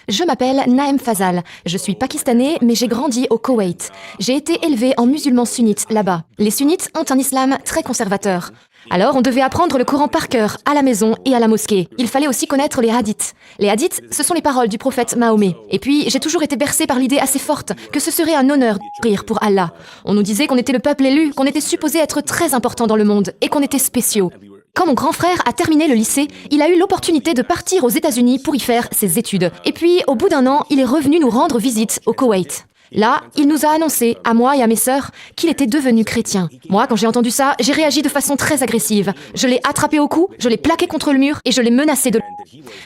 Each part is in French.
Je m'appelle Naem Fazal. Je suis pakistanais, mais j'ai grandi au Koweït. J'ai été élevé en musulman sunnite là-bas. Les sunnites ont un islam très conservateur. Alors on devait apprendre le Coran par cœur, à la maison et à la mosquée. Il fallait aussi connaître les hadiths. Les hadiths, ce sont les paroles du prophète Mahomet. Et puis, j'ai toujours été bercée par l'idée assez forte que ce serait un honneur de prier pour Allah. On nous disait qu'on était le peuple élu, qu'on était supposé être très important dans le monde et qu'on était spéciaux. Quand mon grand frère a terminé le lycée, il a eu l'opportunité de partir aux États-Unis pour y faire ses études. Et puis, au bout d'un an, il est revenu nous rendre visite au Koweït. Là, il nous a annoncé, à moi et à mes sœurs, qu'il était devenu chrétien. Moi, quand j'ai entendu ça, j'ai réagi de façon très agressive. Je l'ai attrapé au cou, je l'ai plaqué contre le mur et je l'ai menacé de...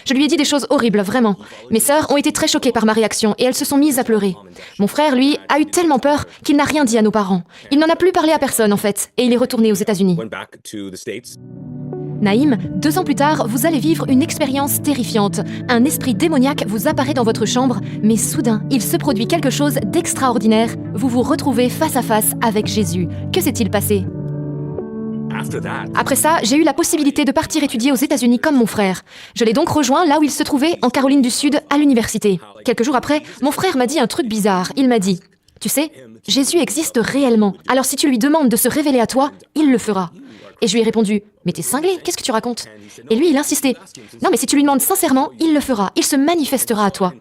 Je lui ai dit des choses horribles, vraiment. Mes sœurs ont été très choquées par ma réaction et elles se sont mises à pleurer. Mon frère, lui, a eu tellement peur qu'il n'a rien dit à nos parents. Il n'en a plus parlé à personne, en fait, et il est retourné aux États-Unis. Naïm, 2 ans plus tard, vous allez vivre une expérience terrifiante. Un esprit démoniaque vous apparaît dans votre chambre, mais soudain, il se produit quelque chose d'extraordinaire. Vous vous retrouvez face à face avec Jésus. Que s'est-il passé ? Après ça, j'ai eu la possibilité de partir étudier aux États-Unis comme mon frère. Je l'ai donc rejoint là où il se trouvait, en Caroline du Sud, à l'université. Quelques jours après, mon frère m'a dit un truc bizarre. Il m'a dit « Tu sais, Jésus existe réellement. Alors si tu lui demandes de se révéler à toi, il le fera. » Et je lui ai répondu « Mais t'es cinglé, qu'est-ce que tu racontes ?» Et lui, il insistait « Non, mais si tu lui demandes sincèrement, il le fera, il se manifestera à toi. »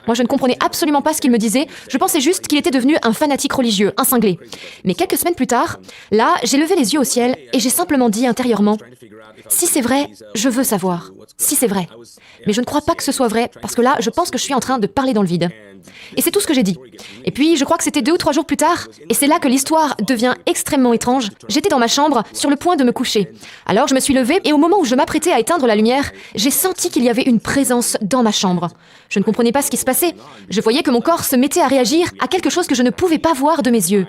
Moi, je ne comprenais absolument pas ce qu'il me disait, je pensais juste qu'il était devenu un fanatique religieux, un cinglé. Mais quelques semaines plus tard, là, j'ai levé les yeux au ciel et j'ai simplement dit intérieurement « Si c'est vrai, je veux savoir. Si c'est vrai. » Mais je ne crois pas que ce soit vrai, parce que là, je pense que je suis en train de parler dans le vide. Et c'est tout ce que j'ai dit. Et puis, je crois que c'était 2 ou 3 jours plus tard, et c'est là que l'histoire devient extrêmement étrange. J'étais dans ma chambre, sur le point de me coucher. Alors, je me suis levée, et au moment où je m'apprêtais à éteindre la lumière, j'ai senti qu'il y avait une présence dans ma chambre. Je ne comprenais pas ce qui se passait. Je voyais que mon corps se mettait à réagir à quelque chose que je ne pouvais pas voir de mes yeux.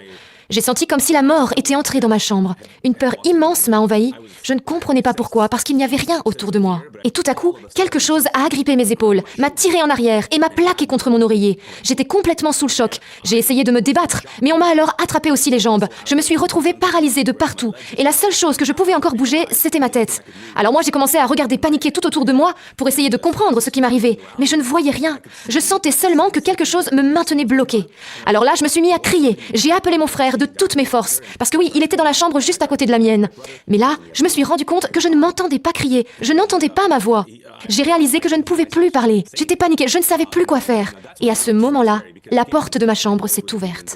J'ai senti comme si la mort était entrée dans ma chambre. Une peur immense m'a envahie. Je ne comprenais pas pourquoi, parce qu'il n'y avait rien autour de moi. Et tout à coup, quelque chose a agrippé mes épaules, m'a tiré en arrière et m'a plaqué contre mon oreiller. J'étais complètement sous le choc. J'ai essayé de me débattre, mais on m'a alors attrapé aussi les jambes. Je me suis retrouvée paralysée de partout. Et la seule chose que je pouvais encore bouger, c'était ma tête. Alors moi, j'ai commencé à regarder paniquer tout autour de moi pour essayer de comprendre ce qui m'arrivait. Mais je ne voyais rien. Je sentais seulement que quelque chose me maintenait bloquée. Alors là, je me suis mis à crier. J'ai appelé mon frère de toutes mes forces. Parce que oui, il était dans la chambre juste à côté de la mienne. Mais là, je me suis rendu compte que je ne m'entendais pas crier. Je n'entendais pas ma voix. J'ai réalisé que je ne pouvais plus parler. J'étais paniquée, je ne savais plus quoi faire. Et à ce moment-là, la porte de ma chambre s'est ouverte.